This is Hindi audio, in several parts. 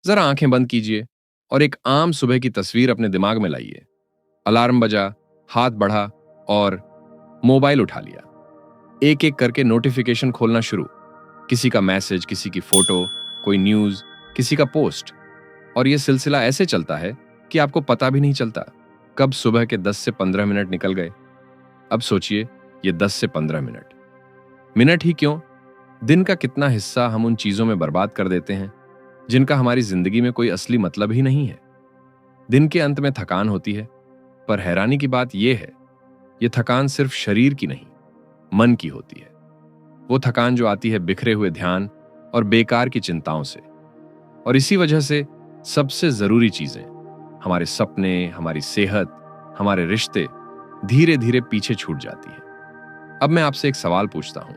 जरा आंखें बंद कीजिए और एक आम सुबह की तस्वीर अपने दिमाग में लाइए। अलार्म बजा, हाथ बढ़ा और मोबाइल उठा लिया। एक एक करके नोटिफिकेशन खोलना शुरू। किसी का मैसेज, किसी की फोटो, कोई न्यूज, किसी का पोस्ट। और यह सिलसिला ऐसे चलता है कि आपको पता भी नहीं चलता कब सुबह के 10 से 15 मिनट निकल गए। अब सोचिए, ये 10 से 15 मिनट, मिनट ही क्यों, दिन का कितना हिस्सा हम उन चीजों में बर्बाद कर देते हैं जिनका हमारी जिंदगी में कोई असली मतलब ही नहीं है। दिन के अंत में थकान होती है, पर हैरानी की बात यह है, यह थकान सिर्फ शरीर की नहीं, मन की होती है। वो थकान जो आती है बिखरे हुए ध्यान और बेकार की चिंताओं से। और इसी वजह से सबसे जरूरी चीजें, हमारे सपने, हमारी सेहत, हमारे रिश्ते धीरे धीरे पीछे छूट जाती हैं। अब मैं आपसे एक सवाल पूछता हूं,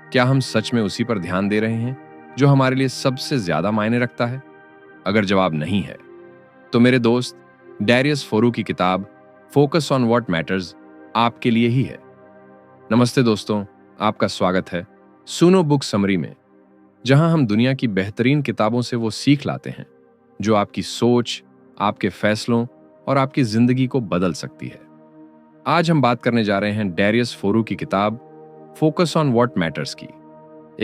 क्या हम सच में उसी पर ध्यान दे रहे हैं जो हमारे लिए सबसे ज्यादा मायने रखता है? अगर जवाब नहीं है, तो मेरे दोस्त, डैरियस फोरू की किताब फोकस ऑन व्हाट मैटर्स आपके लिए ही है। नमस्ते दोस्तों, आपका स्वागत है सुनो बुक समरी में, जहां हम दुनिया की बेहतरीन किताबों से वो सीख लाते हैं जो आपकी सोच, आपके फैसलों और आपकी जिंदगी को बदल सकती है। आज हम बात करने जा रहे हैं डैरियस फोरू की किताब फोकस ऑन व्हाट मैटर्स की।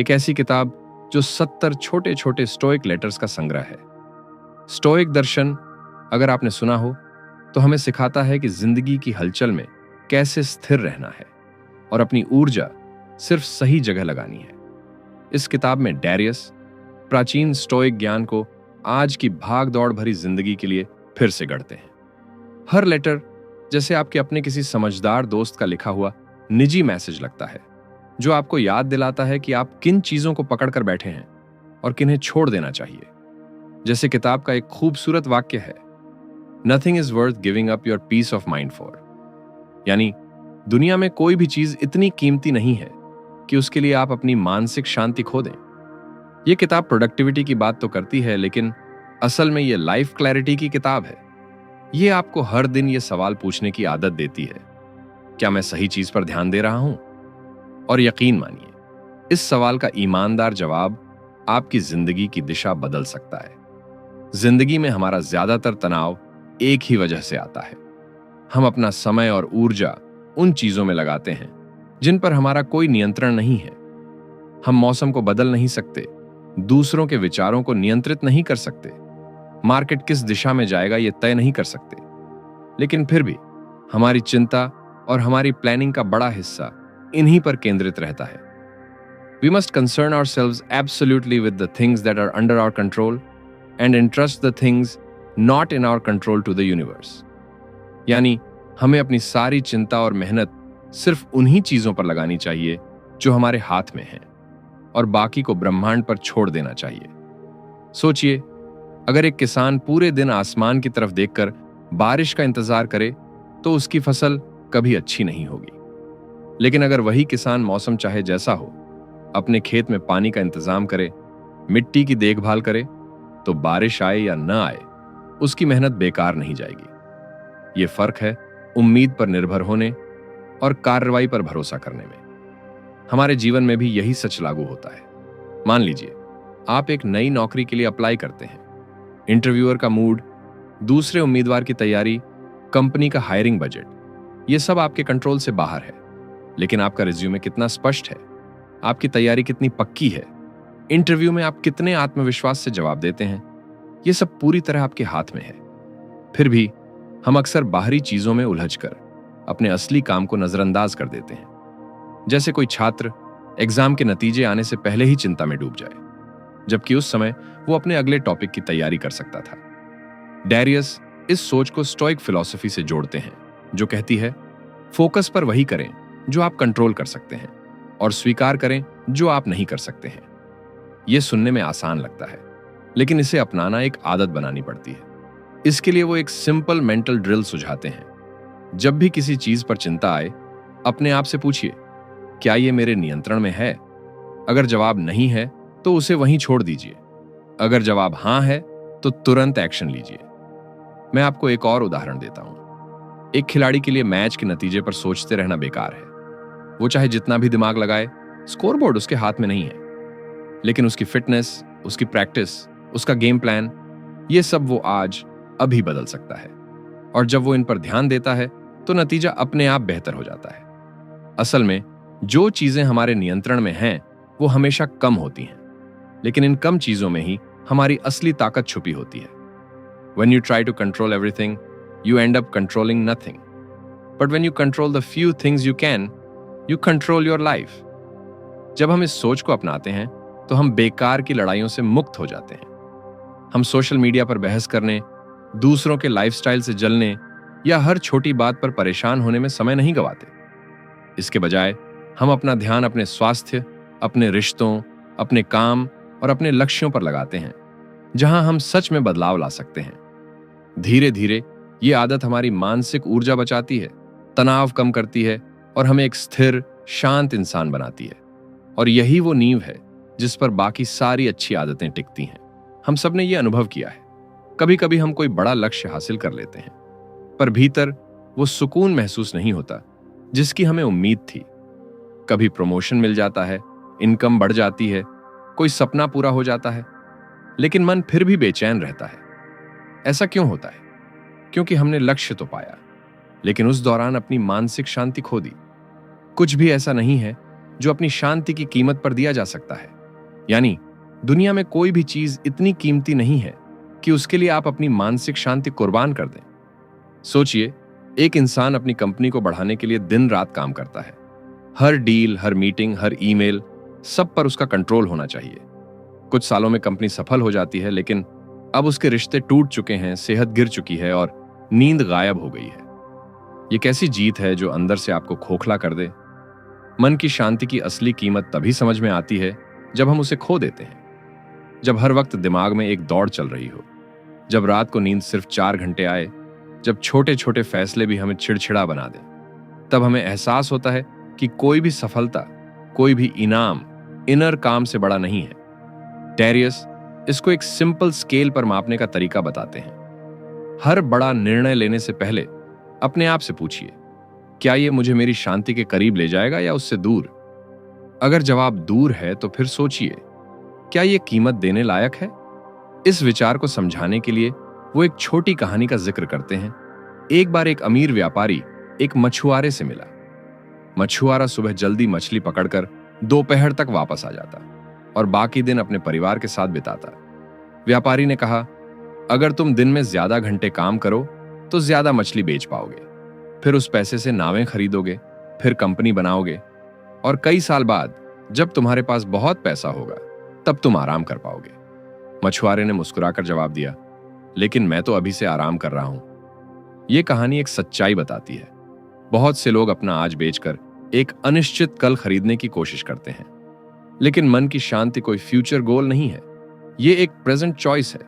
एक ऐसी किताब जो 70 छोटे छोटे स्टोइक लेटर्स का संग्रह है। स्टोइक दर्शन, अगर आपने सुना हो, तो हमें सिखाता है कि जिंदगी की हलचल में कैसे स्थिर रहना है और अपनी ऊर्जा सिर्फ सही जगह लगानी है। इस किताब में डैरियस प्राचीन स्टोइक ज्ञान को आज की भाग दौड़ भरी जिंदगी के लिए फिर से गढ़ते हैं। हर लेटर जैसे आपके अपने किसी समझदार दोस्त का लिखा हुआ निजी मैसेज लगता है, जो आपको याद दिलाता है कि आप किन चीजों को पकड़ कर बैठे हैं और किन्हें छोड़ देना चाहिए। जैसे किताब का एक खूबसूरत वाक्य है, nothing is worth giving up your peace of mind for. यानी दुनिया में कोई भी चीज इतनी कीमती नहीं है कि उसके लिए आप अपनी मानसिक शांति खो दें। यह किताब प्रोडक्टिविटी की बात तो करती है, लेकिन असल में यह लाइफ क्लैरिटी की किताब है। यह आपको हर दिन यह सवाल पूछने की आदत देती है, क्या मैं सही चीज पर ध्यान दे रहा हूं? और यकीन मानिए, इस सवाल का ईमानदार जवाब आपकी जिंदगी की दिशा बदल सकता है। जिंदगी में हमारा ज्यादातर तनाव एक ही वजह से आता है। हम अपना समय और ऊर्जा उन चीजों में लगाते हैं जिन पर हमारा कोई नियंत्रण नहीं है। हम मौसम को बदल नहीं सकते, दूसरों के विचारों को नियंत्रित नहीं कर सकते, मार्केट किस दिशा में जाएगा ये तय नहीं कर सकते। लेकिन फिर भी हमारी चिंता और हमारी प्लानिंग का बड़ा हिस्सा इन्हीं पर केंद्रित रहता है। We must concern ourselves absolutely with the things that are under our control and entrust the things not in our control to the universe. यानी हमें अपनी सारी चिंता और मेहनत सिर्फ उन्हीं चीजों पर लगानी चाहिए जो हमारे हाथ में हैं, और बाकी को ब्रह्मांड पर छोड़ देना चाहिए। सोचिए, अगर एक किसान पूरे दिन आसमान की तरफ देखकर बारिश का इंतजार करे तो उसकी फसल कभी अच्छी नहीं होगी। लेकिन अगर वही किसान मौसम चाहे जैसा हो, अपने खेत में पानी का इंतजाम करे, मिट्टी की देखभाल करे, तो बारिश आए या न आए, उसकी मेहनत बेकार नहीं जाएगी। ये फर्क है उम्मीद पर निर्भर होने और कार्रवाई पर भरोसा करने में। हमारे जीवन में भी यही सच लागू होता है। मान लीजिए, आप एक नई नौकरी के लिए अप्लाई करते हैं। इंटरव्यूअर का मूड, दूसरे उम्मीदवार की तैयारी, कंपनी का हायरिंग बजट, ये सब आपके कंट्रोल से बाहर है। लेकिन आपका रिज्यूमे कितना स्पष्ट है, आपकी तैयारी कितनी पक्की है, इंटरव्यू में आप कितने आत्मविश्वास से जवाब देते हैं, ये सब पूरी तरह आपके हाथ में है। फिर भी हम अक्सर बाहरी चीजों में उलझकर अपने असली काम को नजरअंदाज कर देते हैं। जैसे कोई छात्र एग्जाम के नतीजे आने से पहले ही चिंता में डूब जाए, जबकि उस समय वो अपने अगले टॉपिक की तैयारी कर सकता था। डैरियस इस सोच को स्टोइक फिलॉसफी से जोड़ते हैं, जो कहती है, फोकस पर वही करें जो आप कंट्रोल कर सकते हैं और स्वीकार करें जो आप नहीं कर सकते हैं। यह सुनने में आसान लगता है, लेकिन इसे अपनाना एक आदत बनानी पड़ती है। इसके लिए वो एक सिंपल मेंटल ड्रिल सुझाते हैं। जब भी किसी चीज पर चिंता आए, अपने आप से पूछिए, क्या यह मेरे नियंत्रण में है? अगर जवाब नहीं है तो उसे वहीं छोड़ दीजिए। अगर जवाब हां है तो तुरंत एक्शन लीजिए। मैं आपको एक और उदाहरण देता हूं। एक खिलाड़ी के लिए मैच के नतीजे पर सोचते रहना बेकार है। वो चाहे जितना भी दिमाग लगाए, स्कोरबोर्ड उसके हाथ में नहीं है। लेकिन उसकी फिटनेस, उसकी प्रैक्टिस, उसका गेम प्लान, ये सब वो आज अभी बदल सकता है, और जब वो इन पर ध्यान देता है तो नतीजा अपने आप बेहतर हो जाता है। असल में जो चीजें हमारे नियंत्रण में हैं वो हमेशा कम होती हैं, लेकिन इन कम चीजों में ही हमारी असली ताकत छुपी होती है। When you try to control everything, you end up controlling nothing. But when you control the few things you can, you control your life. जब हम इस सोच को अपनाते हैं तो हम बेकार की लड़ाइयों से मुक्त हो जाते हैं। हम सोशल मीडिया पर बहस करने, दूसरों के लाइफस्टाइल से जलने या हर छोटी बात पर परेशान होने में समय नहीं गंवाते। इसके बजाय हम अपना ध्यान अपने स्वास्थ्य, अपने रिश्तों, अपने काम और अपने लक्ष्यों पर लगाते हैं, जहां हम सच में बदलाव ला सकते हैं। धीरे धीरे ये आदत हमारी मानसिक ऊर्जा बचाती है, तनाव कम करती है और हमें एक स्थिर, शांत इंसान बनाती है। और यही वो नींव है जिस पर बाकी सारी अच्छी आदतें टिकती हैं। हम सब ने ये अनुभव किया है, कभी कभी हम कोई बड़ा लक्ष्य हासिल कर लेते हैं, पर भीतर वो सुकून महसूस नहीं होता जिसकी हमें उम्मीद थी। कभी प्रमोशन मिल जाता है, इनकम बढ़ जाती है, कोई सपना पूरा हो जाता है, लेकिन मन फिर भी बेचैन रहता है। ऐसा क्यों होता है? क्योंकि हमने लक्ष्य तो पाया, लेकिन उस दौरान अपनी मानसिक शांति खो दी। कुछ भी ऐसा नहीं है जो अपनी शांति की कीमत पर दिया जा सकता है। यानी दुनिया में कोई भी चीज इतनी कीमती नहीं है कि उसके लिए आप अपनी मानसिक शांति कुर्बान कर दें। सोचिए, एक इंसान अपनी कंपनी को बढ़ाने के लिए दिन रात काम करता है। हर डील, हर मीटिंग, हर ईमेल, सब पर उसका कंट्रोल होना चाहिए। कुछ सालों में कंपनी सफल हो जाती है, लेकिन अब उसके रिश्ते टूट चुके हैं, सेहत गिर चुकी है और नींद गायब हो गई है। ये कैसी जीत है जो अंदर से आपको खोखला कर दे? मन की शांति की असली कीमत तभी समझ में आती है जब हम उसे खो देते हैं। जब हर वक्त दिमाग में एक दौड़ चल रही हो, जब रात को नींद सिर्फ 4 घंटे आए, जब छोटे छोटे फैसले भी हमें चिड़चिड़ा बना दें, तब हमें एहसास होता है कि कोई भी सफलता, कोई भी इनाम इनर काम से बड़ा नहीं है। डैरियस इसको एक सिंपल स्केल पर मापने का तरीका बताते हैं। हर बड़ा निर्णय लेने से पहले अपने आप से पूछिए, क्या यह मुझे मेरी शांति के करीब ले जाएगा या उससे दूर? अगर जवाब दूर है तो फिर सोचिए, क्या यह कीमत देने लायक है? इस विचार को समझाने के लिए वो एक छोटी कहानी का जिक्र करते हैं। एक बार एक अमीर व्यापारी एक मछुआरे से मिला। मछुआरा सुबह जल्दी मछली पकड़कर दोपहर तक वापस आ जाता और बाकी दिन अपने परिवार के साथ बिताता। व्यापारी ने कहा, अगर तुम दिन में ज्यादा घंटे काम करो तो ज्यादा मछली बेच पाओगे, फिर उस पैसे से नावें खरीदोगे, फिर कंपनी बनाओगे, और कई साल बाद जब तुम्हारे पास बहुत पैसा होगा तब तुम आराम कर पाओगे। मछुआरे ने मुस्कुराकर जवाब दिया, लेकिन मैं तो अभी से आराम कर रहा हूं। यह कहानी एक सच्चाई बताती है। बहुत से लोग अपना आज बेचकर एक अनिश्चित कल खरीदने की कोशिश करते हैं, लेकिन मन की शांति कोई फ्यूचर गोल नहीं है, ये एक प्रेजेंट चॉइस है।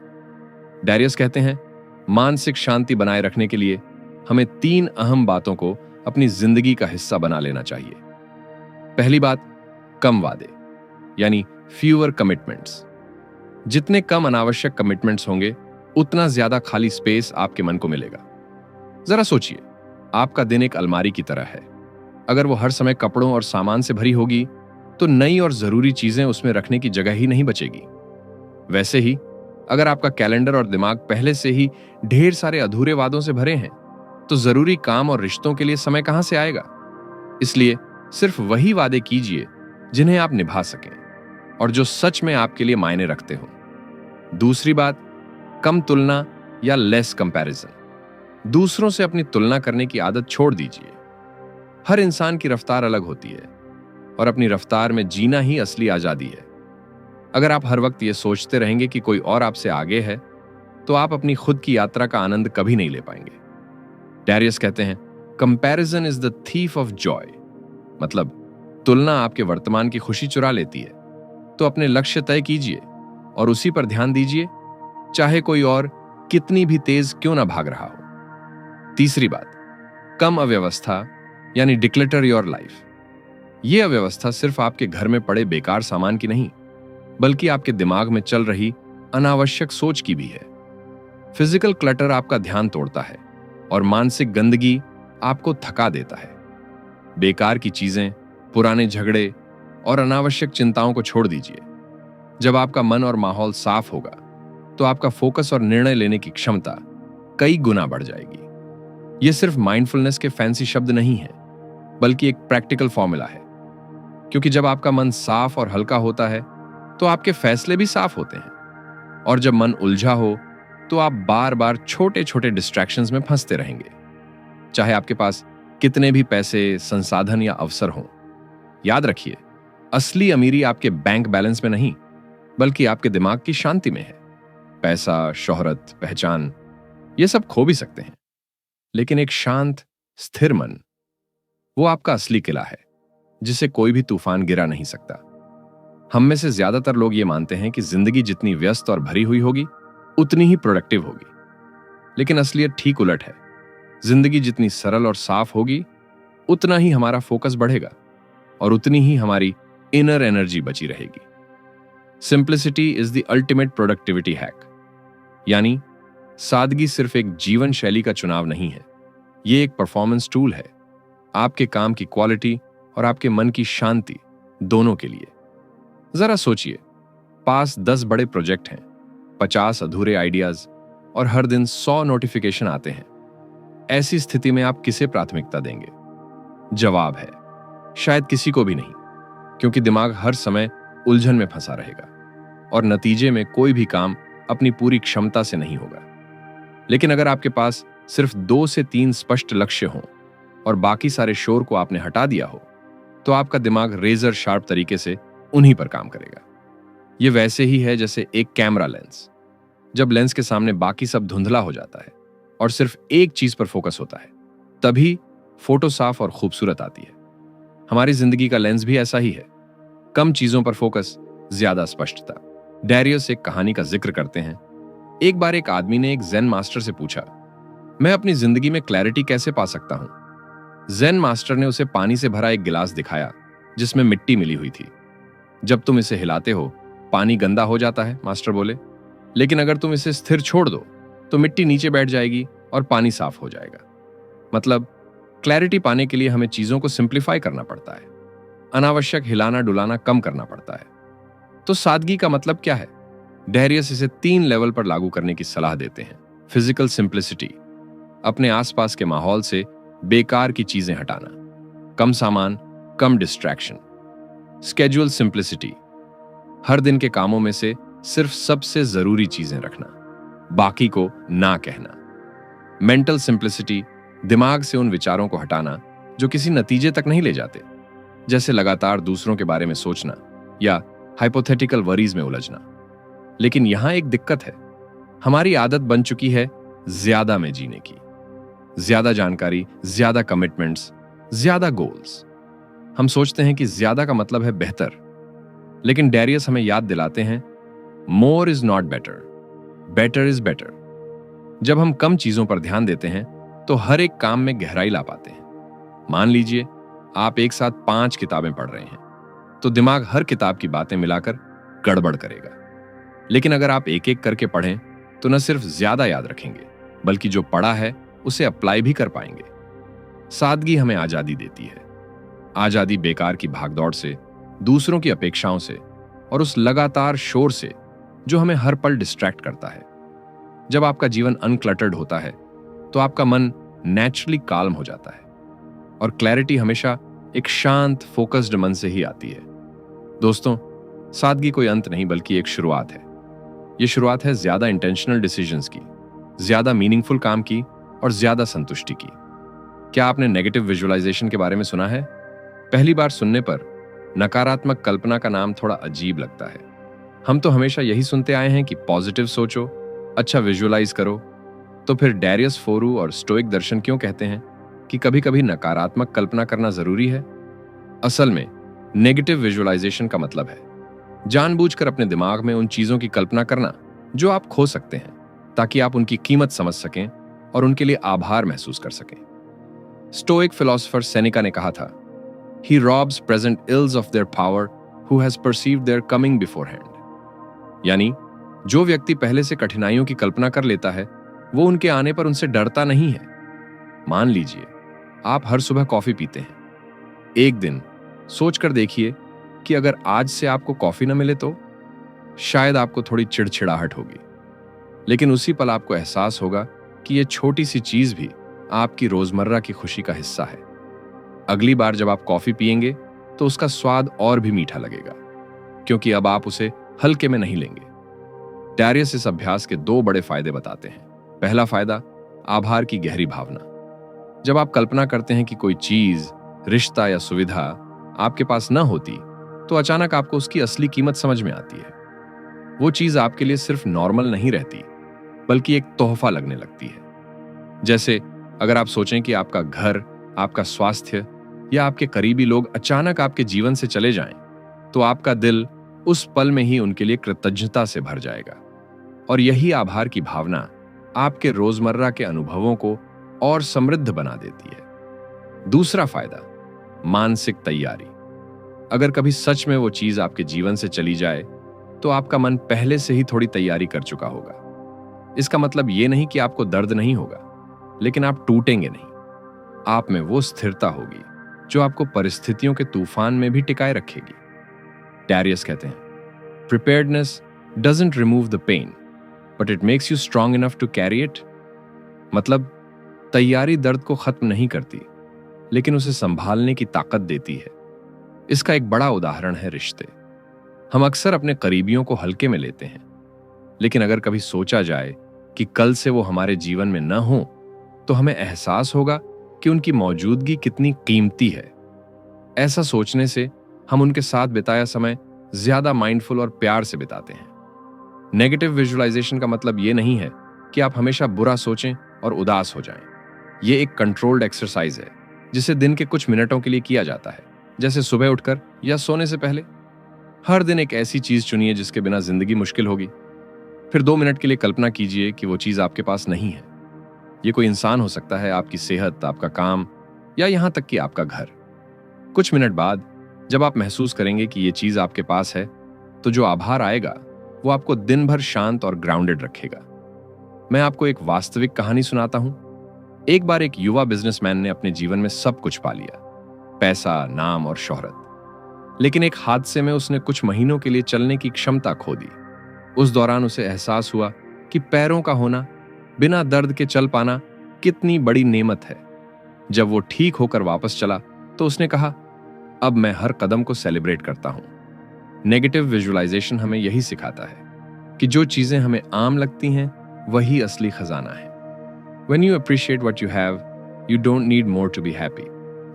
डैरियस कहते हैं, मानसिक शांति बनाए रखने के लिए हमें 3 अहम बातों को अपनी जिंदगी का हिस्सा बना लेना चाहिए। पहली बात, कम वादे, यानी फ्यूअर कमिटमेंट्स। जितने कम अनावश्यक कमिटमेंट्स होंगे, उतना ज्यादा खाली स्पेस आपके मन को मिलेगा। जरा सोचिए, आपका दिन एक अलमारी की तरह है। अगर वो हर समय कपड़ों और सामान से भरी होगी तो नई और जरूरी चीजें उसमें रखने की जगह ही नहीं बचेगी। वैसे ही अगर आपका कैलेंडर और दिमाग पहले से ही ढेर सारे अधूरे वादों से भरे हैं, तो जरूरी काम और रिश्तों के लिए समय कहां से आएगा? इसलिए सिर्फ वही वादे कीजिए जिन्हें आप निभा सकें और जो सच में आपके लिए मायने रखते हो। दूसरी बात, कम तुलना या लेस कंपैरिजन। दूसरों से अपनी तुलना करने की आदत छोड़ दीजिए। हर इंसान की रफ्तार अलग होती है और अपनी रफ्तार में जीना ही असली आजादी है। अगर आप हर वक्त ये सोचते रहेंगे कि कोई और आपसे आगे है, तो आप अपनी खुद की यात्रा का आनंद कभी नहीं ले पाएंगे। डैरियस कहते हैं, comparison is the thief of Joy. मतलब तुलना आपके वर्तमान की खुशी चुरा लेती है। तो अपने लक्ष्य तय कीजिए और उसी पर ध्यान दीजिए, चाहे कोई और कितनी भी तेज क्यों ना भाग रहा हो। तीसरी बात, कम अव्यवस्था, यानी डिक्लटर योर लाइफ। यह अव्यवस्था सिर्फ आपके घर में पड़े बेकार सामान की नहीं, बल्कि आपके दिमाग में चल रही अनावश्यक सोच की भी है। फिजिकल क्लटर आपका ध्यान तोड़ता है और मानसिक गंदगी आपको थका देता है। बेकार की चीजें, पुराने झगड़े और अनावश्यक चिंताओं को छोड़ दीजिए। जब आपका मन और माहौल साफ होगा, तो आपका फोकस और निर्णय लेने की क्षमता कई गुना बढ़ जाएगी। यह सिर्फ माइंडफुलनेस के फैंसी शब्द नहीं है, बल्कि एक प्रैक्टिकल फॉर्मूला है। क्योंकि जब आपका मन साफ और हल्का होता है तो आपके फैसले भी साफ होते हैं, और जब मन उलझा हो तो आप बार बार छोटे छोटे डिस्ट्रैक्शंस में फंसते रहेंगे, चाहे आपके पास कितने भी पैसे, संसाधन या अवसर हों। याद रखिए, असली अमीरी आपके बैंक बैलेंस में नहीं, बल्कि आपके दिमाग की शांति में है। पैसा, शोहरत, पहचान, ये सब खो भी सकते हैं, लेकिन एक शांत, स्थिर मन, वो आपका असली किला है, जिसे कोई भी तूफान गिरा नहीं सकता। हम में से ज्यादातर लोग ये मानते हैं कि जिंदगी जितनी व्यस्त और भरी हुई होगी, उतनी ही प्रोडक्टिव होगी। लेकिन असलियत ठीक उलट है। जिंदगी जितनी सरल और साफ होगी, उतना ही हमारा फोकस बढ़ेगा और उतनी ही हमारी इनर एनर्जी बची रहेगी। Simplicity is the ultimate productivity hack. यानी सादगी सिर्फ एक जीवन शैली का चुनाव नहीं है, ये एक परफॉर्मेंस टूल है, आपके काम की क्वालिटी और आपके मन की शांति दोनों के लिए। जरा सोचिए, पास 10 बड़े प्रोजेक्ट हैं, 50 अधूरे आइडियाज और हर दिन 100 नोटिफिकेशन आते हैं। ऐसी स्थिति में आप किसे प्राथमिकता देंगे? जवाब है शायद किसी को भी नहीं, क्योंकि दिमाग हर समय उलझन में फंसा रहेगा और नतीजे में कोई भी काम अपनी पूरी क्षमता से नहीं होगा। लेकिन अगर आपके पास सिर्फ 2 से 3 स्पष्ट लक्ष्य हों और बाकी सारे शोर को आपने हटा दिया हो, तो आपका दिमाग रेजर शार्प तरीके से उन्हीं पर काम करेगा। यह वैसे ही है जैसे एक कैमरा लेंस। जब लेंस के सामने बाकी सब धुंधला हो जाता है और सिर्फ एक चीज पर फोकस होता है, तभी फोटो साफ और खूबसूरत आती है। हमारी जिंदगी का लेंस भी ऐसा ही है, कम चीजों पर फोकस, ज्यादा स्पष्टता। डैरियस एक कहानी का जिक्र करते हैं। एक बार एक आदमी ने एक ज़ेन मास्टर से पूछा, मैं अपनी जिंदगी में क्लैरिटी कैसे पा सकता हूं? ज़ेन मास्टर ने उसे पानी से भरा एक गिलास दिखाया जिसमें मिट्टी मिली हुई थी। जब तुम इसे हिलाते हो, पानी गंदा हो जाता है, मास्टर बोले, लेकिन अगर तुम इसे स्थिर छोड़ दो तो मिट्टी नीचे बैठ जाएगी और पानी साफ हो जाएगा। मतलब क्लैरिटी पाने के लिए हमें चीजों को सिंप्लीफाई करना पड़ता है, अनावश्यक हिलाना डुलाना कम करना पड़ता है। तो सादगी का मतलब क्या है? डैरियस इसे 3 लेवल पर लागू करने की सलाह देते हैं। फिजिकल सिंप्लिसिटी, अपने आसपास के माहौल से बेकार की चीजें हटाना, कम सामान, कम डिस्ट्रैक्शन। स्केड्यूल सिंप्लिसिटी, हर दिन के कामों में से सिर्फ सबसे जरूरी चीजें रखना, बाकी को ना कहना। मेंटल सिंप्लिसिटी, दिमाग से उन विचारों को हटाना जो किसी नतीजे तक नहीं ले जाते, जैसे लगातार दूसरों के बारे में सोचना या हाइपोथेटिकल वरीज में उलझना। लेकिन यहां एक दिक्कत है, हमारी आदत बन चुकी है ज्यादा में जीने की। ज्यादा जानकारी, ज्यादा कमिटमेंट्स, ज्यादा गोल्स। हम सोचते हैं कि ज्यादा का मतलब है बेहतर, लेकिन डैरियस हमें याद दिलाते हैं, more is not better, better is better. जब हम कम चीजों पर ध्यान देते हैं तो हर एक काम में गहराई ला पाते हैं। मान लीजिए आप एक साथ 5 किताबें पढ़ रहे हैं, तो दिमाग हर किताब की बातें मिलाकर गड़बड़ करेगा। लेकिन अगर आप एक एक करके पढ़ें तो न सिर्फ ज्यादा याद रखेंगे, बल्कि जो पढ़ा है उसे अप्लाई भी कर पाएंगे। सादगी हमें आजादी देती है, आजादी बेकार की भागदौड़ से, दूसरों की अपेक्षाओं से और उस लगातार शोर से जो हमें हर पल डिस्ट्रैक्ट करता है। जब आपका जीवन अनक्लटर्ड होता है तो आपका मन नेचुरली काल्म हो जाता है, और क्लैरिटी हमेशा एक शांत, फोकस्ड मन से ही आती है। दोस्तों, सादगी कोई अंत नहीं, बल्कि एक शुरुआत है। यह शुरुआत है ज्यादा इंटेंशनल डिसीजंस की, ज्यादा मीनिंगफुल काम की और ज्यादा संतुष्टि की। क्या आपने नेगेटिव विजुअलाइजेशन के बारे में सुना है? पहली बार सुनने पर नकारात्मक कल्पना का नाम थोड़ा अजीब लगता है। हम तो हमेशा यही सुनते आए हैं कि पॉजिटिव सोचो, अच्छा विजुअलाइज करो। तो फिर डैरियस फोरू और स्टोइक दर्शन क्यों कहते हैं कि कभी कभी नकारात्मक कल्पना करना जरूरी है? असल में नेगेटिव विजुअलाइजेशन का मतलब है जानबूझकर अपने दिमाग में उन चीजों की कल्पना करना जो आप खो सकते हैं, ताकि आप उनकी कीमत समझ सकें और उनके लिए आभार महसूस कर सकें। स्टोइक फिलोसोफर सेनेका ने कहा था, He robs present ills of their power who has perceived their coming beforehand. यानी जो व्यक्ति पहले से कठिनाइयों की कल्पना कर लेता है, वो उनके आने पर उनसे डरता नहीं है। मान लीजिए आप हर सुबह कॉफी पीते हैं। एक दिन सोचकर देखिए कि अगर आज से आपको कॉफी न मिले तो शायद आपको थोड़ी चिड़चिड़ाहट होगी। लेकिन उसी पल आपको एहसास होगा कि यह छोटी सी चीज भी आपकी रोजमर्रा की खुशी का हिस्सा है। अगली बार जब आप कॉफी पिएंगे तो उसका स्वाद और भी मीठा लगेगा, क्योंकि अब आप उसे हल्के में नहीं लेंगे। डैरियस इस अभ्यास के दो बड़े फायदे बताते हैं। पहला फायदा, आभार की गहरी भावना। जब आप कल्पना करते हैं कि कोई चीज, रिश्ता या सुविधा आपके पास न होती, तो अचानक आपको उसकी असली कीमत समझ में आती है। वो चीज आपके लिए सिर्फ नॉर्मल नहीं रहती, बल्कि एक तोहफा लगने लगती है। जैसे अगर आप सोचें कि आपका घर, आपका स्वास्थ्य या आपके करीबी लोग अचानक आपके जीवन से चले जाएं, तो आपका दिल उस पल में ही उनके लिए कृतज्ञता से भर जाएगा। और यही आभार की भावना आपके रोजमर्रा के अनुभवों को और समृद्ध बना देती है। दूसरा फायदा, मानसिक तैयारी। अगर कभी सच में वो चीज आपके जीवन से चली जाए, तो आपका मन पहले से ही थोड़ी तैयारी कर चुका होगा। इसका मतलब ये नहीं कि आपको दर्द नहीं होगा, लेकिन आप टूटेंगे नहीं। आप में वो स्थिरता होगी जो आपको परिस्थितियों के तूफान में भी टिकाए रखेगी। डैरियस कहते हैं, preparedness doesn't remove the pain, but it makes you strong enough to carry it. मतलब तैयारी दर्द को खत्म नहीं करती, लेकिन उसे संभालने की ताकत देती है। इसका एक बड़ा उदाहरण है रिश्ते। हम अक्सर अपने करीबियों को हल्के में लेते हैं, लेकिन अगर कभी सोचा जाए कि कल से वो हमारे जीवन में न हो, तो हमें एहसास होगा कि उनकी मौजूदगी कितनी कीमती है। ऐसा सोचने से हम उनके साथ बिताया समय ज्यादा माइंडफुल और प्यार से बिताते हैं। नेगेटिव विजुअलाइजेशन का मतलब ये नहीं है कि आप हमेशा बुरा सोचें और उदास हो जाएं। ये एक कंट्रोल्ड एक्सरसाइज है, जिसे दिन के कुछ मिनटों के लिए किया जाता है, जैसे सुबह उठकर या सोने से पहले। हर दिन एक ऐसी चीज चुनिए जिसके बिना जिंदगी मुश्किल होगी। फिर 2 मिनट के लिए कल्पना कीजिए कि वो चीज आपके पास नहीं है। ये कोई इंसान हो सकता है, आपकी सेहत, आपका काम, या यहां तक कि आपका घर। कुछ मिनट बाद जब आप महसूस करेंगे कि ये चीज आपके पास है, तो जो आभार आएगा वो आपको दिन भर शांत और ग्राउंडेड रखेगा। मैं आपको एक वास्तविक कहानी सुनाता हूं। एक बार एक युवा बिजनेसमैन ने अपने जीवन में सब कुछ पा लिया, पैसा, नाम और शोहरत। लेकिन एक हादसे में उसने कुछ महीनों के लिए चलने की क्षमता खो दी। उस दौरान उसे एहसास हुआ कि पैरों का होना, बिना दर्द के चल पाना कितनी बड़ी नेमत है। जब वो ठीक होकर वापस चला, तो उसने कहा, अब मैं हर कदम को सेलिब्रेट करता हूं। नेगेटिव विजुअलाइजेशन हमें यही सिखाता है कि जो चीजें हमें आम लगती हैं, वही असली खजाना है। When you appreciate what you have, you don't need more to be happy.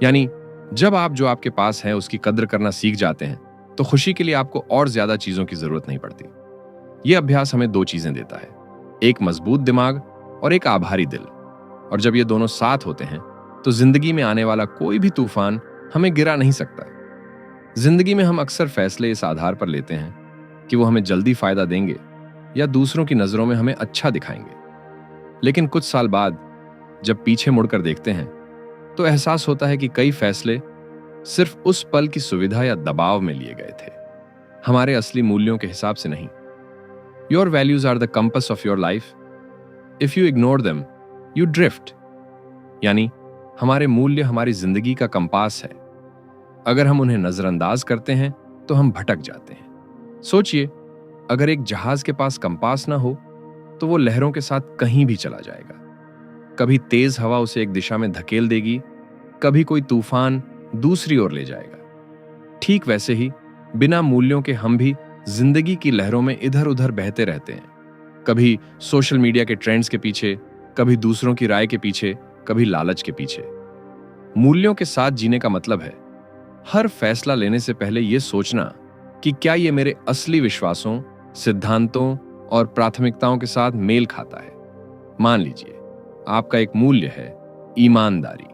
यानी जब आप जो आपके पास है उसकी कद्र करना सीख जाते हैं, तो खुशी के लिए आपको और ज्यादा चीजों की जरूरत नहीं पड़ती। यह अभ्यास हमें 2 चीजें देता है, एक मजबूत दिमाग और एक आभारी दिल। और जब ये दोनों साथ होते हैं, तो जिंदगी में आने वाला कोई भी तूफान हमें गिरा नहीं सकता। जिंदगी में हम अक्सर फैसले इस आधार पर लेते हैं कि वो हमें जल्दी फायदा देंगे या दूसरों की नजरों में हमें अच्छा दिखाएंगे। लेकिन कुछ साल बाद जब पीछे मुड़कर देखते हैं, तो एहसास होता है कि कई फैसले सिर्फ उस पल की सुविधा या दबाव में लिए गए थे, हमारे असली मूल्यों के हिसाब से नहीं। Your values are the compass of your life. If you ignore them, you drift. यानी हमारे मूल्य हमारी जिंदगी का कंपास है। अगर हम उन्हें नजरअंदाज करते हैं, तो हम भटक जाते हैं। सोचिए, अगर एक जहाज के पास कंपास ना हो, तो वो लहरों के साथ कहीं भी चला जाएगा। कभी तेज हवा उसे एक दिशा में धकेल देगी, कभी कोई तूफान दूसरी ओर ले जाएगा। ठीक वैसे ही बिना मूल्यों के हम भी जिंदगी की लहरों में इधर उधर बहते रहते हैं। कभी सोशल मीडिया के ट्रेंड्स के पीछे, कभी दूसरों की राय के पीछे, कभी लालच के पीछे। मूल्यों के साथ जीने का मतलब है हर फैसला लेने से पहले यह सोचना कि क्या यह मेरे असली विश्वासों, सिद्धांतों और प्राथमिकताओं के साथ मेल खाता है। मान लीजिए आपका एक मूल्य है ईमानदारी।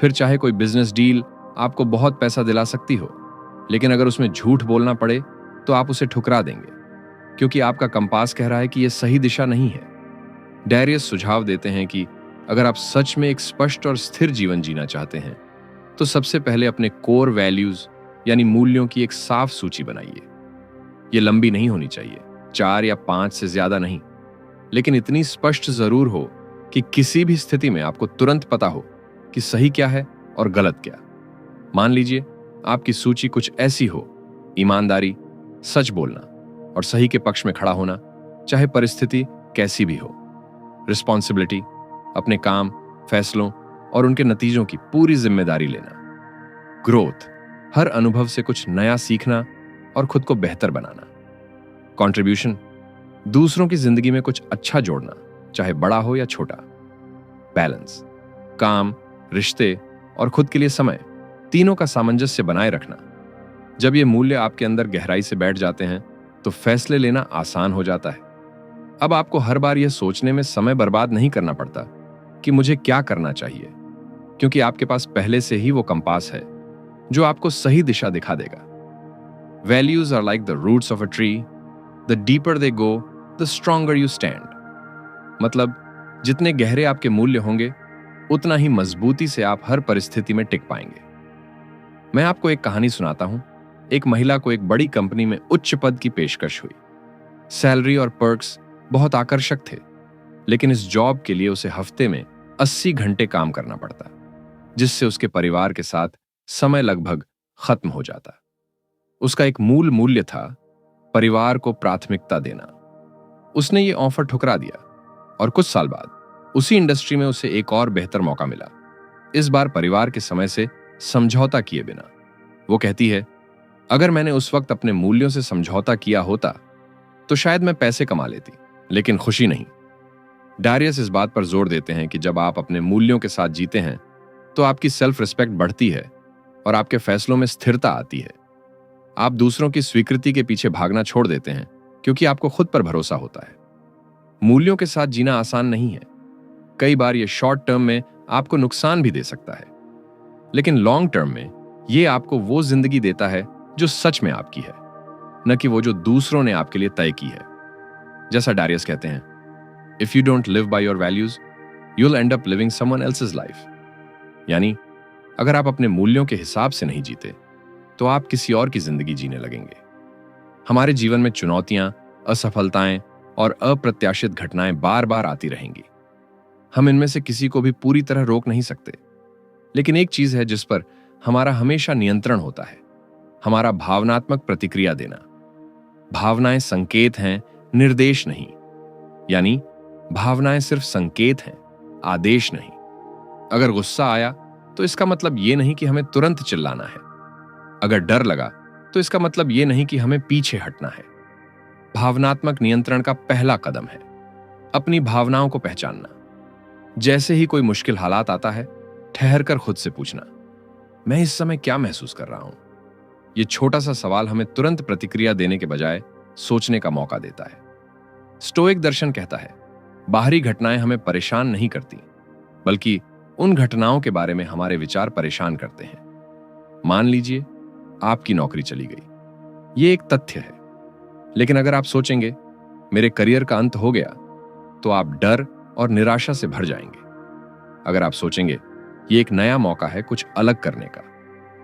फिर चाहे कोई बिजनेस डील आपको बहुत पैसा दिला सकती हो, लेकिन अगर उसमें झूठ बोलना पड़े तो आप उसे ठुकरा देंगे, क्योंकि आपका कंपास कह रहा है कि यह सही दिशा नहीं है। डैरियस सुझाव देते हैं कि अगर आप सच में एक स्पष्ट और स्थिर जीवन जीना चाहते हैं, तो सबसे पहले अपने कोर वैल्यूज यानी मूल्यों की एक साफ सूची बनाइए। यह लंबी नहीं होनी चाहिए, 4 या 5 से ज्यादा नहीं, लेकिन इतनी स्पष्ट जरूर हो कि किसी भी स्थिति में आपको तुरंत पता हो कि सही क्या है और गलत क्या। मान लीजिए आपकी सूची कुछ ऐसी हो: ईमानदारी, सच बोलना और सही के पक्ष में खड़ा होना, चाहे परिस्थिति कैसी भी हो। रिस्पॉन्सिबिलिटी, अपने काम, फैसलों और उनके नतीजों की पूरी जिम्मेदारी लेना। ग्रोथ, हर अनुभव से कुछ नया सीखना और खुद को बेहतर बनाना। कंट्रीब्यूशन, दूसरों की जिंदगी में कुछ अच्छा जोड़ना, चाहे बड़ा हो या छोटा। बैलेंस, काम, रिश्ते और खुद के लिए समय, तीनों का सामंजस्य बनाए रखना। जब ये मूल्य आपके अंदर गहराई से बैठ जाते हैं तो फैसले लेना आसान हो जाता है। अब आपको हर बार यह सोचने में समय बर्बाद नहीं करना पड़ता कि मुझे क्या करना चाहिए, क्योंकि आपके पास पहले से ही वो कंपास है जो आपको सही दिशा दिखा देगा। Values are like the roots of a tree, the deeper they go the stronger you stand. मतलब जितने गहरे आपके मूल्य होंगे उतना ही मजबूती से आप हर परिस्थिति में टिक पाएंगे। मैं आपको एक कहानी सुनाता हूं। एक महिला को एक बड़ी कंपनी में उच्च पद की पेशकश हुई। सैलरी और पर्क्स बहुत आकर्षक थे, लेकिन इस जॉब के लिए उसे हफ्ते में 80 घंटे काम करना पड़ता, जिससे उसके परिवार के साथ समय लगभग खत्म हो जाता। उसका एक मूल मूल्य था परिवार को प्राथमिकता देना। उसने ये ऑफर ठुकरा दिया और कुछ साल बाद उसी इंडस्ट्री में उसे एक और बेहतर मौका मिला, इस बार परिवार के समय से समझौता किए बिना। वो कहती है, अगर मैंने उस वक्त अपने मूल्यों से समझौता किया होता तो शायद मैं पैसे कमा लेती, लेकिन खुशी नहीं। डारियस इस बात पर जोर देते हैं कि जब आप अपने मूल्यों के साथ जीते हैं तो आपकी सेल्फ रिस्पेक्ट बढ़ती है और आपके फैसलों में स्थिरता आती है। आप दूसरों की स्वीकृति के पीछे भागना छोड़ देते हैं क्योंकि आपको खुद पर भरोसा होता है। मूल्यों के साथ जीना आसान नहीं है। कई बार यह शॉर्ट टर्म में आपको नुकसान भी दे सकता है, लेकिन लॉन्ग टर्म में यह आपको वो जिंदगी देता है जो सच में आपकी है, न कि वो जो दूसरों ने आपके लिए तय की है। जैसा डारियस कहते हैं, if you don't live by your values you will and up living someone else's life. यानी अगर आप अपने मूल्यों के हिसाब से नहीं जीते तो आप किसी और की जिंदगी जीने लगेंगे। हमारे जीवन में चुनौतियां, असफलताएं और अप्रत्याशित घटनाएं बार बार आती रहेंगी। हम इनमें से किसी को भी पूरी तरह रोक नहीं सकते, लेकिन एक चीज है जिस पर हमारा हमेशा नियंत्रण होता है, हमारा भावनात्मक प्रतिक्रिया देना। भावनाएं संकेत हैं, निर्देश नहीं। यानी भावनाएं सिर्फ संकेत हैं, आदेश नहीं। अगर गुस्सा आया तो इसका मतलब यह नहीं कि हमें तुरंत चिल्लाना है। अगर डर लगा तो इसका मतलब यह नहीं कि हमें पीछे हटना है। भावनात्मक नियंत्रण का पहला कदम है अपनी भावनाओं को पहचानना। जैसे ही कोई मुश्किल हालात आता है, ठहर कर खुद से पूछना, मैं इस समय क्या महसूस कर रहा हूं। यह छोटा सा सवाल हमें तुरंत प्रतिक्रिया देने के बजाय सोचने का मौका देता है। स्टोइक दर्शन कहता है, बाहरी घटनाएं हमें परेशान नहीं करती, बल्कि उन घटनाओं के बारे में हमारे विचार परेशान करते हैं। मान लीजिए आपकी नौकरी चली गई। यह एक तथ्य है, लेकिन अगर आप सोचेंगे मेरे करियर का अंत हो गया, तो आप डर और निराशा से भर जाएंगे। अगर आप सोचेंगे यह एक नया मौका है कुछ अलग करने का,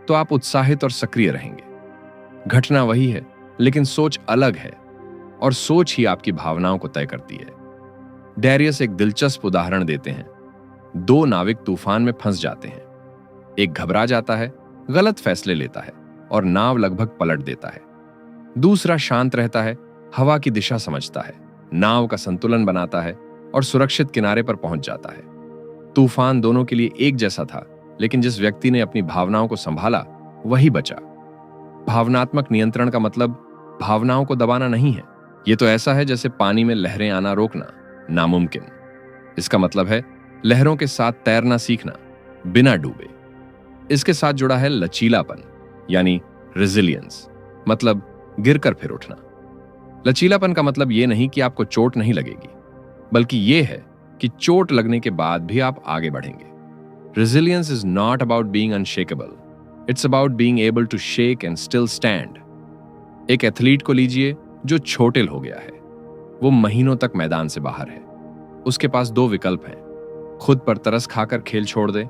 तो आप उत्साहित और सक्रिय रहेंगे। घटना वही है, लेकिन सोच अलग है, और सोच ही आपकी भावनाओं को तय करती है। डारियस एक दिलचस्प उदाहरण देते हैं। दो नाविक तूफान में फंस जाते हैं। एक घबरा जाता है, गलत फैसले लेता है और नाव लगभग पलट देता है। दूसरा शांत रहता है, हवा की दिशा समझता है, नाव का संतुलन बनाता है और सुरक्षित किनारे पर पहुंच जाता है। तूफान दोनों के लिए एक जैसा था, लेकिन जिस व्यक्ति ने अपनी भावनाओं को संभाला वही बचा। भावनात्मक नियंत्रण का मतलब भावनाओं को दबाना नहीं है। यह तो ऐसा है जैसे पानी में लहरें आना रोकना नामुमकिन। इसका मतलब है लहरों के साथ तैरना सीखना बिना डूबे। इसके साथ जुड़ा है लचीलापन, यानी रेजिलियंस, मतलब गिरकर फिर उठना। लचीलापन का मतलब यह नहीं कि आपको चोट नहीं लगेगी, बल्कि यह है कि चोट लगने के बाद भी आप आगे बढ़ेंगे। Resilience is not about being unshakable, it's about being able to shake and still stand. एक एथलीट को लीजिए जो चोटिल हो गया है। वो महीनों तक मैदान से बाहर है। उसके पास दो विकल्प हैं, खुद पर तरस खाकर खेल छोड़ दे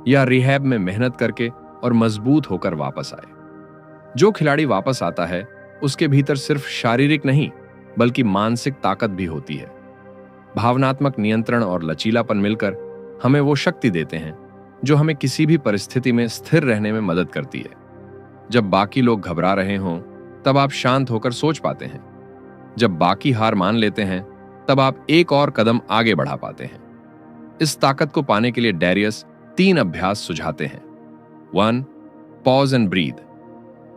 या रिहैब में मेहनत करके और मजबूत होकर वापस आए। जो खिलाड़ी वापस आता है उसके भीतर सिर्फ शारीरिक नहीं बल्कि मानसिक ताकत भी होती है। भावनात्मक नियंत्रण और लचीलापन मिलकर हमें वो शक्ति देते हैं जो हमें किसी भी परिस्थिति में स्थिर रहने में मदद करती है। जब बाकी लोग घबरा रहे हों तब आप शांत होकर सोच पाते हैं। जब बाकी हार मान लेते हैं तब आप एक और कदम आगे बढ़ा पाते हैं। इस ताकत को पाने के लिए डैरियस 3 अभ्यास सुझाते हैं। 1. Pause and breathe.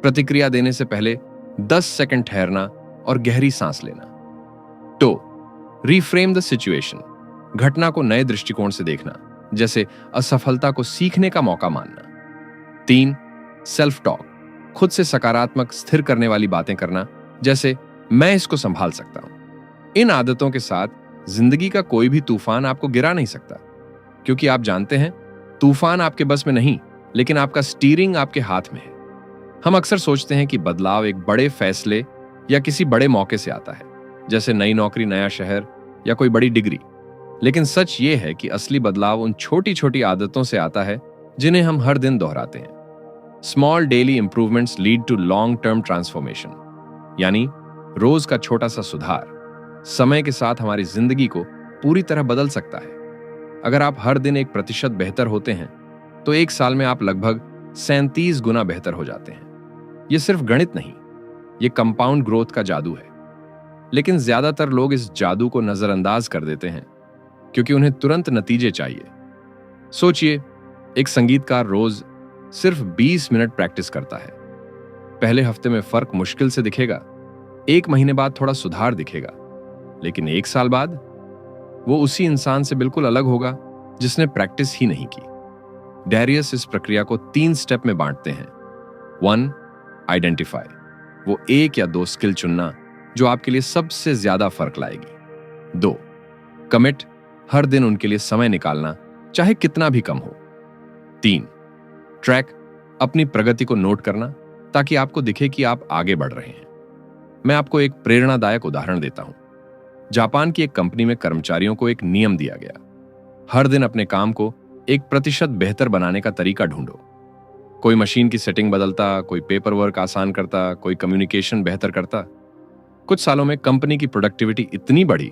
प्रतिक्रिया देने से पहले 10 सेकंड ठहरना और गहरी सांस लेना। 2. Reframe the situation. घटना को नए दृष्टिकोण से देखना, जैसे असफलता को सीखने का मौका मानना। 3. Self talk. खुद से सकारात्मक, स्थिर करने वाली बातें करना, जैसे मैं इसको संभाल सकता हूं। इन आदतों के साथ जिंदगी का कोई भी तूफान आपको गिरा नहीं सकता, क्योंकि आप जानते हैं तूफान आपके बस में नहीं, लेकिन आपका स्टीयरिंग आपके हाथ में है। हम अक्सर सोचते हैं कि बदलाव एक बड़े फैसले या किसी बड़े मौके से आता है, जैसे नई नौकरी, नया शहर या कोई बड़ी डिग्री। लेकिन सच ये है कि असली बदलाव उन छोटी छोटी आदतों से आता है जिन्हें हम हर दिन दोहराते हैं। Small daily improvements lead to long term transformation. यानी रोज का छोटा सा सुधार समय के साथ हमारी जिंदगी को पूरी तरह बदल सकता है। अगर आप हर दिन 1% बेहतर होते हैं, तो 1 साल में आप लगभग 37 गुना बेहतर हो जाते हैं। यह सिर्फ गणित नहीं, यह कंपाउंड ग्रोथ का जादू है। लेकिन ज्यादातर लोग इस जादू को नजरअंदाज कर देते हैं, क्योंकि उन्हें तुरंत नतीजे चाहिए। सोचिए, एक संगीतकार रोज सिर्फ 20 मिनट प्रैक्टिस करता है। पहले हफ्ते में फर्क मुश्किल से दिखेगा, 1 महीने बाद थोड़ा सुधार दिखेगा, लेकिन 1 साल बाद वो उसी इंसान से बिल्कुल अलग होगा जिसने प्रैक्टिस ही नहीं की। डैरियस इस प्रक्रिया को 3 स्टेप में बांटते हैं। 1. आइडेंटिफाई। वो 1 या 2 स्किल चुनना जो आपके लिए सबसे ज्यादा फर्क लाएगी। 2. कमिट। हर दिन उनके लिए समय निकालना, चाहे कितना भी कम हो। 3. ट्रैक। अपनी प्रगति को नोट करना, ताकि आपको दिखे कि आप आगे बढ़ रहे हैं। मैं आपको एक प्रेरणादायक उदाहरण देता हूं। जापान की एक कंपनी में कर्मचारियों को एक नियम दिया गया। हर दिन अपने काम को 1% बेहतर बनाने का तरीका ढूंढो। कोई मशीन की सेटिंग बदलता, कोई पेपर वर्क आसान करता, कोई कम्युनिकेशन बेहतर करता। कुछ सालों में कंपनी की प्रोडक्टिविटी इतनी बढ़ी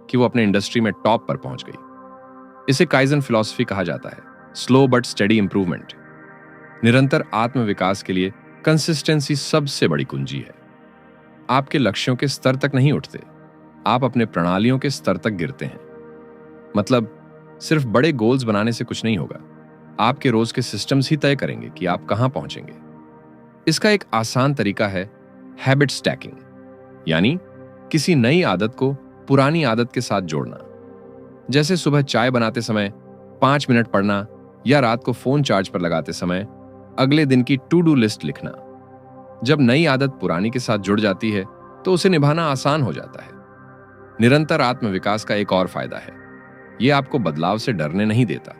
कि वो अपने इंडस्ट्री में टॉप पर पहुंच गई। इसे काइजन फिलॉसफी कहा जाता है, स्लो बट स्टेडी इंप्रूवमेंट। निरंतर आत्मविकास के लिए कंसिस्टेंसी सबसे बड़ी कुंजी है। आपके लक्ष्यों के स्तर तक नहीं उठते, आप अपने प्रणालियों के स्तर तक गिरते हैं। मतलब सिर्फ बड़े गोल्स बनाने से कुछ नहीं होगा, आपके रोज के सिस्टम्स ही तय करेंगे कि आप कहां पहुंचेंगे। इसका एक आसान तरीका है हैबिट स्टैकिंग, यानी किसी नई आदत को पुरानी आदत के साथ जोड़ना। जैसे सुबह चाय बनाते समय 5 मिनट पढ़ना, या रात को फोन चार्ज पर लगाते समय अगले दिन की टू डू लिस्ट लिखना। जब नई आदत पुरानी के साथ जुड़ जाती है, तो उसे निभाना आसान हो जाता है। निरंतर आत्मविकास का एक और फायदा है, यह आपको बदलाव से डरने नहीं देता,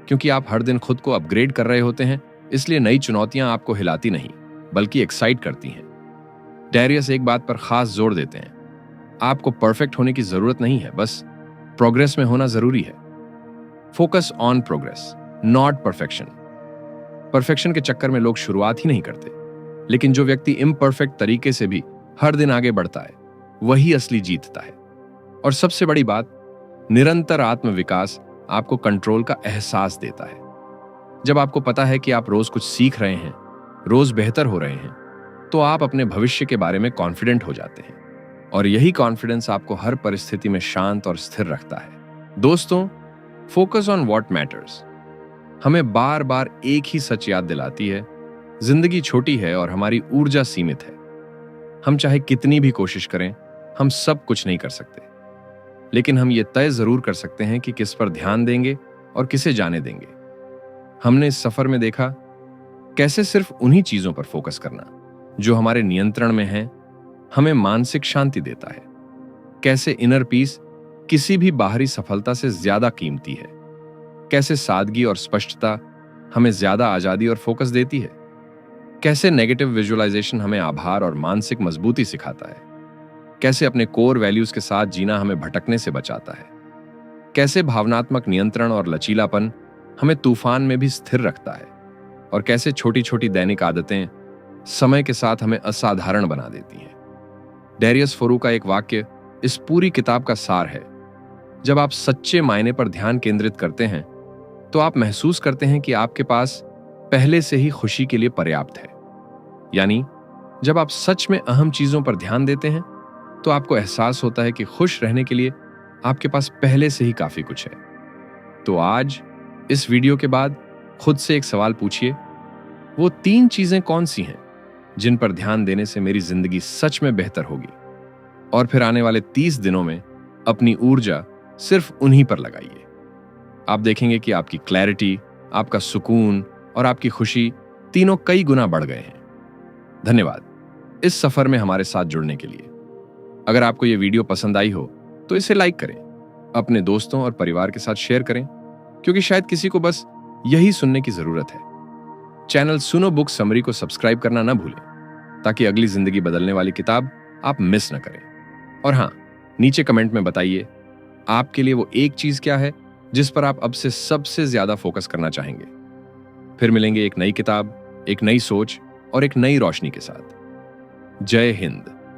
क्योंकि आप हर दिन खुद को अपग्रेड कर रहे होते हैं। इसलिए नई चुनौतियां आपको हिलाती नहीं, बल्कि एक्साइट करती हैं। डैरियस एक बात पर खास जोर देते हैं, आपको परफेक्ट होने की जरूरत नहीं है, बस प्रोग्रेस में होना जरूरी है। Focus on progress, not perfection. Perfection के चक्कर में लोग शुरुआत ही नहीं करते, लेकिन जो व्यक्ति इम्परफेक्ट तरीके से भी हर दिन आगे बढ़ता है, वही असली जीतता है। और सबसे बड़ी बात, निरंतर आत्मविकास आपको कंट्रोल का एहसास देता है। जब आपको पता है कि आप रोज कुछ सीख रहे हैं, रोज बेहतर हो रहे हैं, तो आप अपने भविष्य के बारे में कॉन्फिडेंट हो जाते हैं। और यही कॉन्फिडेंस आपको हर परिस्थिति में शांत और स्थिर रखता है। दोस्तों, फोकस ऑन व्हाट मैटर्स हमें बार बार एक ही सच याद दिलाती है, जिंदगी छोटी है और हमारी ऊर्जा सीमित है। हम चाहे कितनी भी कोशिश करें, हम सब कुछ नहीं कर सकते, लेकिन हम ये तय जरूर कर सकते हैं कि किस पर ध्यान देंगे और किसे जाने देंगे। हमने इस सफर में देखा कैसे सिर्फ उन्हीं चीजों पर फोकस करना जो हमारे नियंत्रण में है, हमें मानसिक शांति देता है। कैसे इनर पीस किसी भी बाहरी सफलता से ज्यादा कीमती है। कैसे सादगी और स्पष्टता हमें ज्यादा आजादी और फोकस देती है। कैसे नेगेटिव विजुअलाइजेशन हमें आभार और मानसिक मजबूती सिखाता है। कैसे अपने कोर वैल्यूज के साथ जीना हमें भटकने से बचाता है। कैसे भावनात्मक नियंत्रण और लचीलापन हमें तूफान में भी स्थिर रखता है। और कैसे छोटी छोटी दैनिक आदतें समय के साथ हमें असाधारण बना देती हैं। डैरियस फोरू का एक वाक्य इस पूरी किताब का सार है। जब आप सच्चे मायने पर ध्यान केंद्रित करते हैं, तो आप महसूस करते हैं कि आपके पास पहले से ही खुशी के लिए पर्याप्त है। यानी जब आप सच में अहम चीजों पर ध्यान देते हैं, तो आपको एहसास होता है कि खुश रहने के लिए आपके पास पहले से ही काफी कुछ है। तो आज इस वीडियो के बाद खुद से एक सवाल पूछिए, वो 3 चीजें कौन सी हैं जिन पर ध्यान देने से मेरी जिंदगी सच में बेहतर होगी? और फिर आने वाले 30 दिनों में अपनी ऊर्जा सिर्फ उन्हीं पर लगाइए। आप देखेंगे कि आपकी क्लैरिटी, आपका सुकून और आपकी खुशी तीनों कई गुना बढ़ गए हैं। धन्यवाद इस सफर में हमारे साथ जुड़ने के लिए। अगर आपको यह वीडियो पसंद आई हो तो इसे लाइक करें, अपने दोस्तों और परिवार के साथ शेयर करें, क्योंकि शायद किसी को बस यही सुनने की जरूरत है। चैनल सुनो बुक समरी को सब्सक्राइब करना ना भूलें, ताकि अगली जिंदगी बदलने वाली किताब आप मिस न करें। और हाँ, नीचे कमेंट में बताइए आपके लिए वो एक चीज क्या है जिस पर आप अब से सबसे ज्यादा फोकस करना चाहेंगे। फिर मिलेंगे एक नई किताब, एक नई सोच और एक नई रोशनी के साथ। जय हिंद।